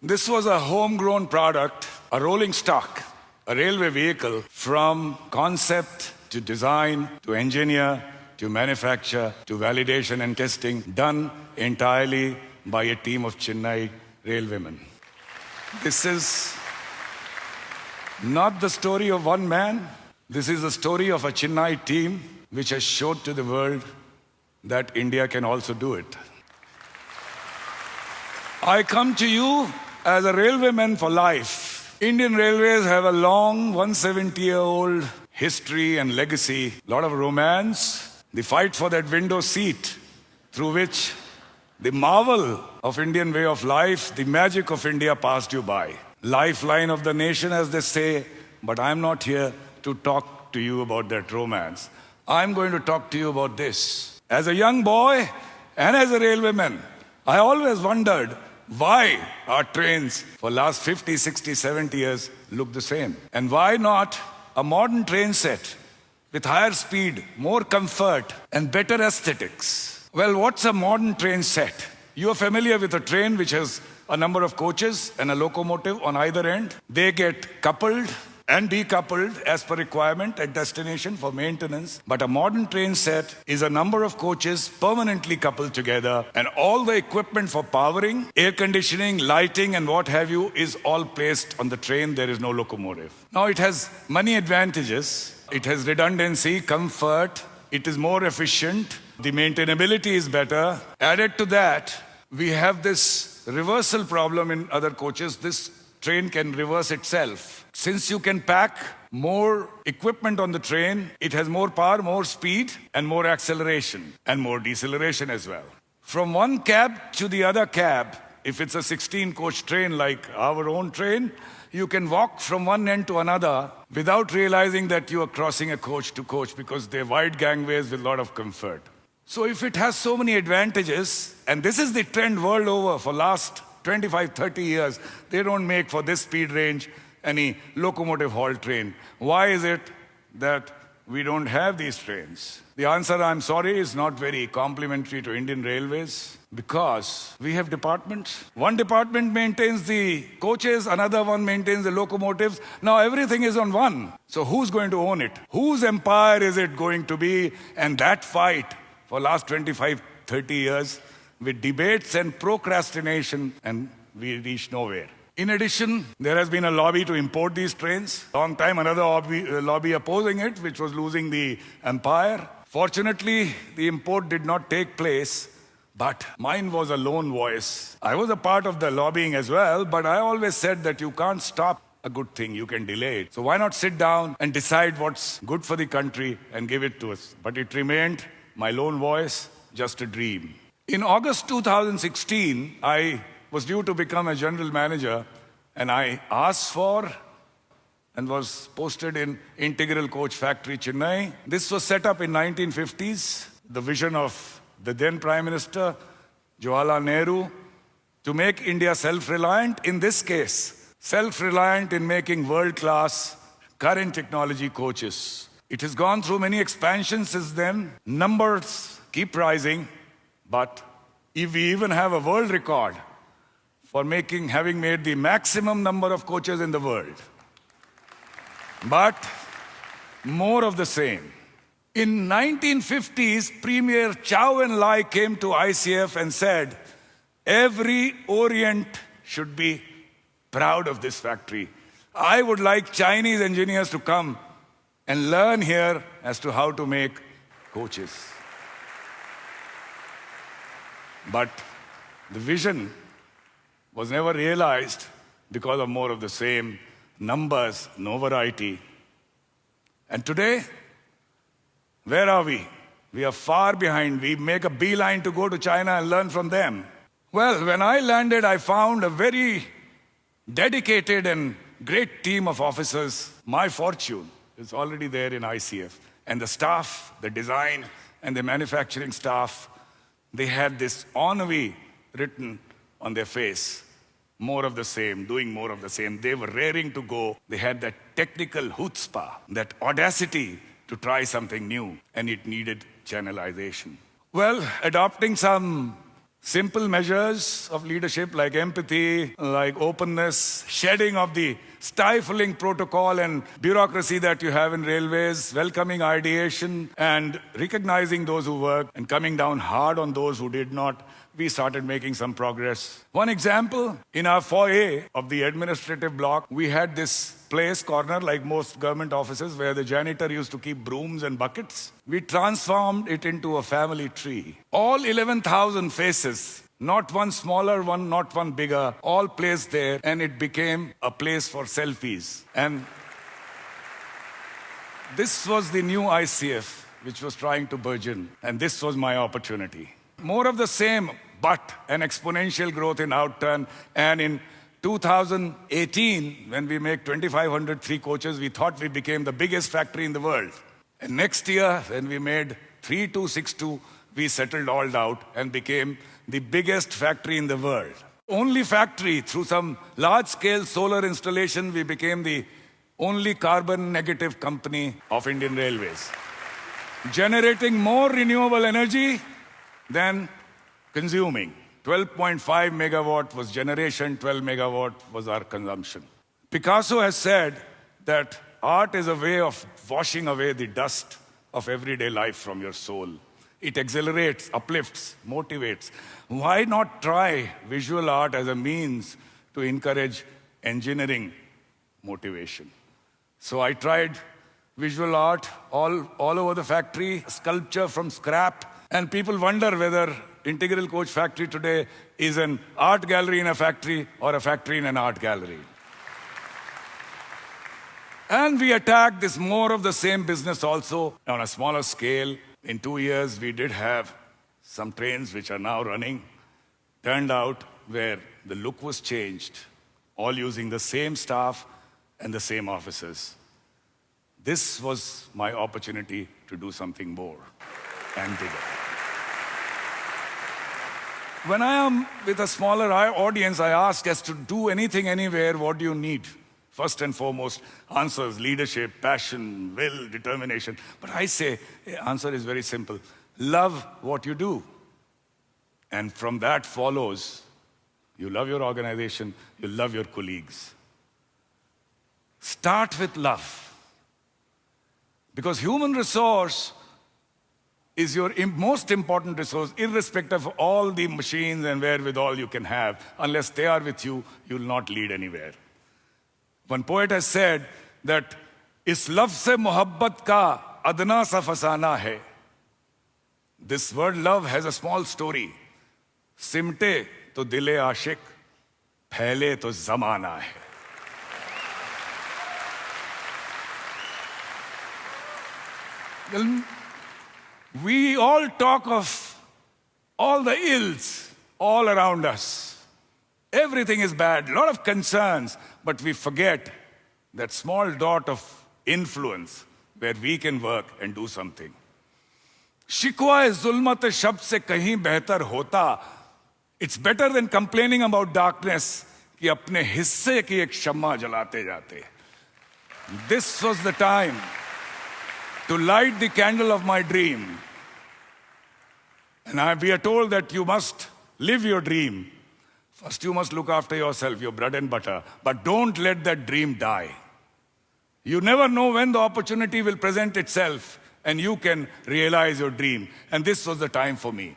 This was a homegrown product, a rolling stock, a railway vehicle from concept to design to engineer to manufacture to validation and testing, done entirely by a team of Chennai railwaymen. This is not the story of one man. This is the story of a Chennai team which has showed to the world that India can also do it. I come to you as a railwayman for life. Indian Railways have a long 170-year-old history and legacy, a lot of romance, the fight for that window seat through which the marvel of Indian way of life, the magic of India passed you by. Lifeline of the nation, as they say, but I'm not here to talk to you about that romance. I'm going to talk to you about this. As a young boy and as a railwayman, I always wondered why our trains for last 50, 60, 70 years look the same. And why not a modern train set with higher speed, more comfort and better aesthetics? Well, what's a modern train set? You are familiar with a train which has a number of coaches and a locomotive on either end. They get coupled and decoupled as per requirement at destination for maintenance. But a modern train set is a number of coaches permanently coupled together, and all the equipment for powering, air conditioning, lighting and what have you is all placed on the train. There is no locomotive. Now it has many advantages. It has redundancy, comfort, it is more efficient, the maintainability is better. Added to that, we have this reversal problem in other coaches. This train can reverse itself. Since you can pack more equipment on the train, it has more power, more speed, and more acceleration, and more deceleration as well. From one cab to the other cab, if it's a 16-coach train like our own train, you can walk from one end to another without realizing that you are crossing a coach to coach because they're wide gangways with a lot of comfort. So if it has so many advantages, and this is the trend world over for last 25, 30 years, they don't make for this speed range any locomotive hauled train. Why is it that we don't have these trains? The answer, I'm sorry, is not very complimentary to Indian Railways, because we have departments. One department maintains the coaches, another one maintains the locomotives. Now everything is on one. So who's going to own it? Whose empire is it going to be? And that fight for last 25, 30 years with debates and procrastination, and we reach nowhere. In addition, there has been a lobby to import these trains. Long time, another lobby opposing it, which was losing the empire. Fortunately, the import did not take place, but mine was a lone voice. I was a part of the lobbying as well, but I always said that you can't stop a good thing, you can delay it. So why not sit down and decide what's good for the country and give it to us? But it remained my lone voice, just a dream. In August 2016, I was due to become a general manager, and I asked for and was posted in Integral Coach Factory, Chennai. This was set up in 1950s, the vision of the then Prime Minister, Jawaharlal Nehru, to make India self-reliant, in this case, self-reliant in making world-class current technology coaches. It has gone through many expansions since then. Numbers keep rising, but if we even have a world record for having made the maximum number of coaches in the world. But more of the same. In 1950s, Premier Chow En-lai came to ICF and said, every Orient should be proud of this factory. I would like Chinese engineers to come and learn here as to how to make coaches. But the vision was never realized because of more of the same, numbers, no variety. And today, where are we? We are far behind. We make a beeline to go to China and learn from them. Well, when I landed, I found a very dedicated and great team of officers. My fortune is already there in ICF. And the staff, the design, and the manufacturing staff, they had this ennui written on their face. More of the same, doing more of the same. They were raring to go. They had that technical chutzpah, that audacity to try something new, and it needed channelization. Well, adopting some Simple measures of leadership like empathy, like openness, shedding of the stifling protocol and bureaucracy that you have in railways, welcoming ideation and recognizing those who work and coming down hard on those who did not, we started making some progress. One example, in our foyer of the administrative block, we had this place corner like most government offices where the janitor used to keep brooms and buckets. We transformed it into a family tree. All 11,000 faces, not one smaller one, not one bigger, all placed there, and it became a place for selfies. And this was the new ICF, which was trying to burgeon, and this was my opportunity. More of the same, but an exponential growth in outturn. And in 2018, when we make 2,500 three coaches, we thought we became the biggest factory in the world. And next year, when we made 3262, we settled all out and became the biggest factory in the world. Only factory, through some large-scale solar installation, we became the only carbon negative company of Indian Railways. Generating more renewable energy than consuming. 12.5 megawatt was generation, 12 megawatt was our consumption. Picasso has said that art is a way of washing away the dust of everyday life from your soul. It exhilarates, uplifts, motivates. Why not try visual art as a means to encourage engineering motivation? So I tried visual art all over the factory, sculpture from scrap, and people wonder whether Integral Coach Factory today is an art gallery in a factory or a factory in an art gallery. And we attacked this more of the same business also on a smaller scale. In 2 years, we did have some trains which are now running. Turned out where the look was changed, all using the same staff and the same officers. This was my opportunity to do something more and bigger. When I am with a smaller audience, I ask as to do anything, anywhere, what do you need? First and foremost, answers, leadership, passion, will, determination. But I say, the answer is very simple. Love what you do. And from that follows, you love your organization, you love your colleagues. Start with love. Because human resource is your most important resource, irrespective of all the machines and wherewithal you can have. Unless they are with you, you will not lead anywhere. One poet has said that, "Is love se mohabbat ka adna sa fasana hai." This word love has a small story. Simte to dile aashik, phaile to zamana hai. Well, we all talk of all the ills all around us. Everything is bad, a lot of concerns, but we forget that small dot of influence where we can work and do something. Shikwa zulmat shabd se kahin behtar hota. It's better than complaining about darkness कि अपने हिस्से की एक शम्मा जलाते जाते. This was the time to light the candle of my dream. And we are told that you must live your dream. First, you must look after yourself, your bread and butter. But don't let that dream die. You never know when the opportunity will present itself and you can realize your dream. And this was the time for me.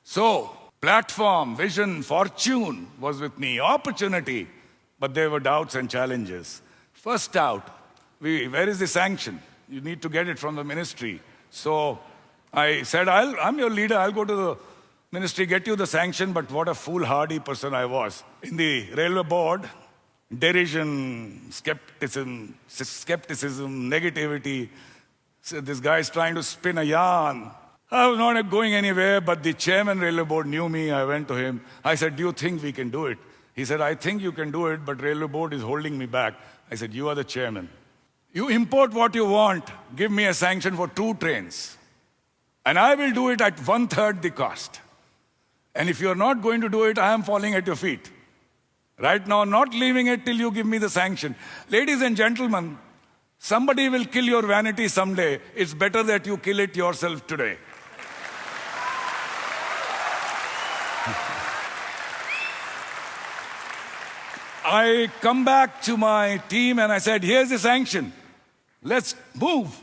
So, platform, vision, fortune was with me, opportunity. But there were doubts and challenges. First doubt, where is the sanction? You need to get it from the ministry. So I said, I'm your leader, I'll go to the ministry, get you the sanction, but what a foolhardy person I was. In the railway board, derision, skepticism, negativity. So this guy is trying to spin a yarn. I was not going anywhere, but the chairman railway board knew me. I went to him. I said, do you think we can do it? He said, I think you can do it, but railway board is holding me back. I said, you are the chairman. You import what you want. Give me a sanction for 2 trains. And I will do it at 1/3 the cost. And if you're not going to do it, I am falling at your feet. Right now, not leaving it till you give me the sanction. Ladies and gentlemen, somebody will kill your vanity someday. It's better that you kill it yourself today. I come back to my team and I said, here's the sanction. Let's move.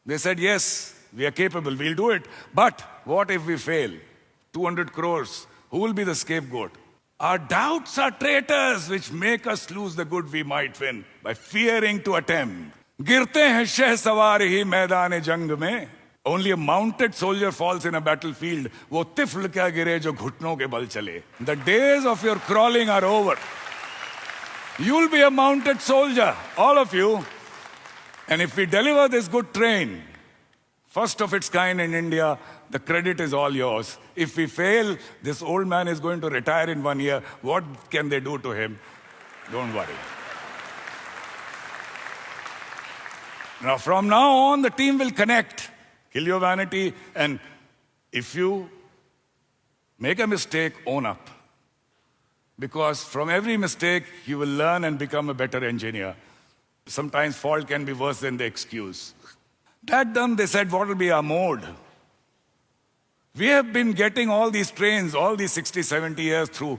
They said, yes, we are capable, we'll do it. But what if we fail? 200 crores, who will be the scapegoat? Our doubts are traitors which make us lose the good we might win by fearing to attempt. गिरते हैं शहसवार ही मैदान जंग में. Only a mounted soldier falls in a battlefield. वो तिफल क्या गिरे जो घुटनों के बल चले. The days of your crawling are over. You'll be a mounted soldier, all of you. And if we deliver this good train, first of its kind in India, the credit is all yours. If we fail, this old man is going to retire in 1 year. What can they do to him? Don't worry. Now, from now on, the team will connect. Kill your vanity, and if you make a mistake, own up. Because from every mistake, you will learn and become a better engineer. Sometimes fault can be worse than the excuse. That done, they said, what will be our mode? We have been getting all these trains, all these 60, 70 years through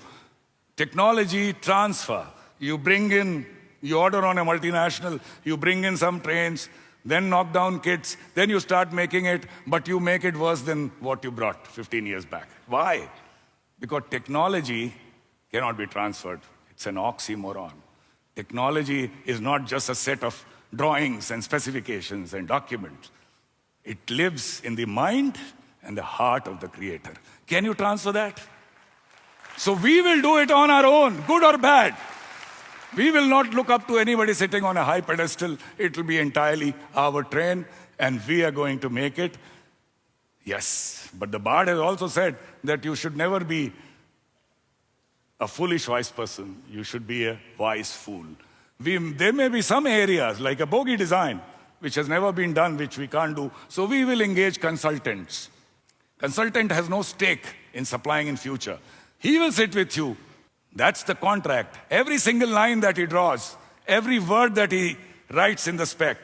technology transfer. You bring in, you order on a multinational, you bring in some trains, then knock down kits, then you start making it, but you make it worse than what you brought 15 years back. Why? Because technology cannot be transferred. It's an oxymoron. Technology is not just a set of drawings and specifications and documents. It lives in the mind and the heart of the creator. Can you transfer that? So we will do it on our own, good or bad. We will not look up to anybody sitting on a high pedestal. It will be entirely our train, and we are going to make it. Yes, but the Bard has also said that you should never be a foolish wise person. You should be a wise fool. There may be some areas, like a bogie design, which has never been done, which we can't do. So we will engage consultants. Consultant has no stake in supplying in future. He will sit with you. That's the contract. Every single line that he draws, every word that he writes in the spec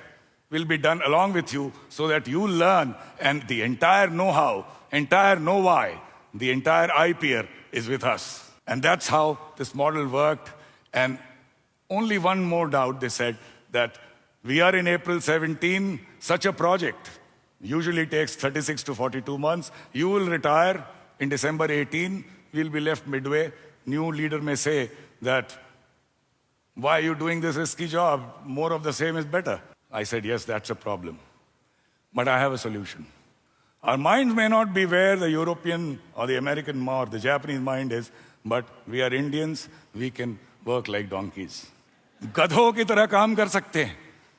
will be done along with you so that you learn, and the entire know-how, entire know-why, the entire IPR is with us. And that's how this model worked. And only one more doubt, they said, that we are in April 17, such a project usually takes 36 to 42 months. You will retire in December 18, we'll be left midway. New leader may say that, why are you doing this risky job? More of the same is better. I said, yes, that's a problem. But I have a solution. Our minds may not be where the European or the American or the Japanese mind is, but we are Indians, we can work like donkeys. गधों की तरह काम कर सकते हैं,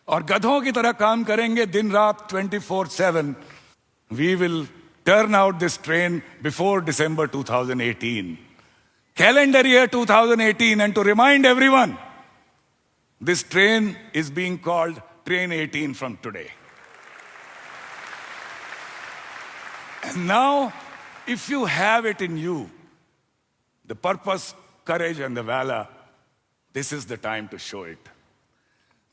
और गधों की तरह काम करेंगे दिन रात 24/7. We will turn out this train before December 2018. Calendar year 2018, and to remind everyone, this train is being called Train 18 from today. And now, if you have it in you, the purpose, courage, and the valor, this is the time to show it.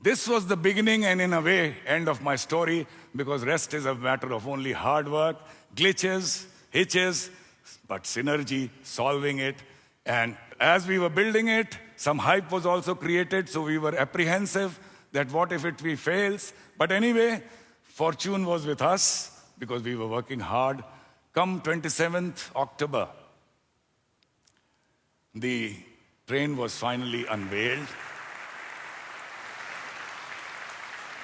This was the beginning and, in a way, end of my story, because rest is a matter of only hard work, glitches, hitches, but synergy, solving it. And as we were building it, some hype was also created, so we were apprehensive that what if it fails? But anyway, fortune was with us because we were working hard. Come 27th October, the train was finally unveiled.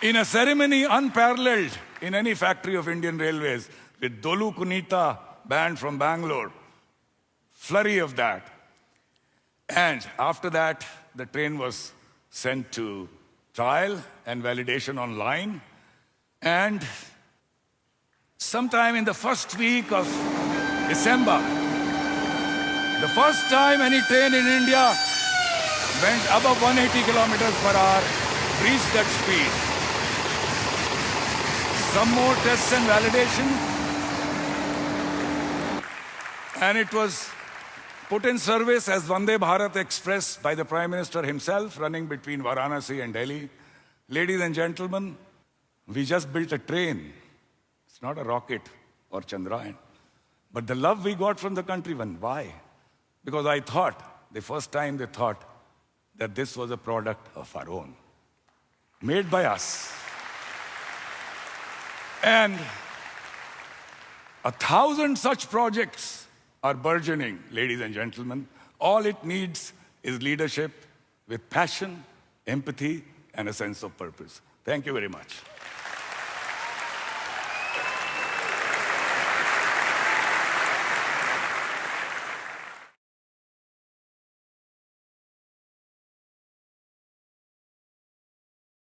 In a ceremony unparalleled in any factory of Indian Railways, with Dolu Kunita band from Bangalore, flurry of that. And after that, the train was sent to trial and validation online. And sometime in the first week of December, the first time any train in India went above 180 kilometers per hour, reached that speed. Some more tests and validation, and it was put in service as Vande Bharat Express by the Prime Minister himself, running between Varanasi and Delhi. Ladies and gentlemen, we just built a train. It's not a rocket or Chandrayaan. But the love we got from the countrymen, why? Because I thought, the first time they thought, that this was a product of our own, made by us. And 1,000 such projects are burgeoning, ladies and gentlemen. All it needs is leadership with passion, empathy, and a sense of purpose. Thank you very much.